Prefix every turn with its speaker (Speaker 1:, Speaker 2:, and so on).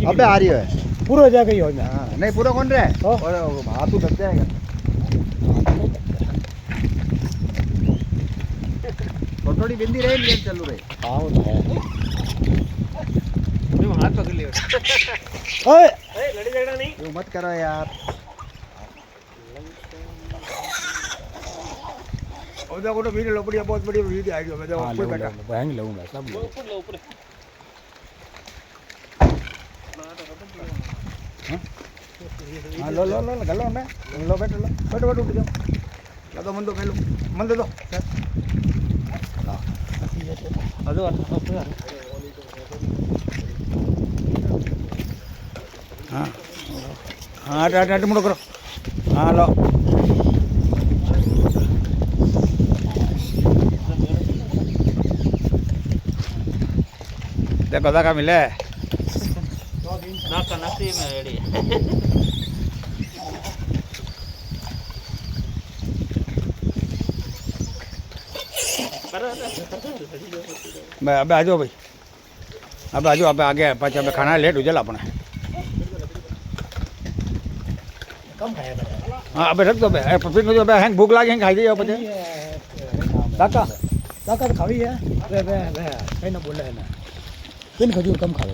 Speaker 1: अबे आ रही है
Speaker 2: पूरा हो जाएगा ये हो जाए।
Speaker 1: हाँ नहीं पूरा कौन रहा है
Speaker 2: तो?
Speaker 1: और हाथ तो दब जाएगा थोड़ी बिंदी रहे गेम चालू रहे
Speaker 2: हाँ वो तो है।
Speaker 3: हाथ पकड़ लियो
Speaker 2: ओए
Speaker 3: लड़ी झगड़ा नहीं
Speaker 1: वो मत करो यार और देखो तो वीडियो बढ़िया बहुत बढ़िया वीडियो आ गई मैं
Speaker 2: हाँ
Speaker 1: कोई
Speaker 2: ले
Speaker 1: बेटा
Speaker 2: बहन लूंगा सब ले
Speaker 3: ऊपर लो ऊपर
Speaker 1: हाँ लो लो लो गलो मैं लो बैठो बैठो बैठो उठ जाओ लो मन दे दो
Speaker 3: हेलो
Speaker 1: हाँ हाँ अट मुड़ो करो हाँ लो देखो देखा मिले
Speaker 3: ना का नसीब में रेडी
Speaker 1: अबे आ जाओ भाई अब आ जाओ अब आगे पाँच अब खाना लेट हो जाए अपने
Speaker 2: कम खाएगा
Speaker 1: हाँ अब रख दो फिर मुझे हैंग भूख लागे खाई जाइए पचे काका
Speaker 2: काका तो खावी है वे कहीं ना बोले है ना तीन खजूर कम खावे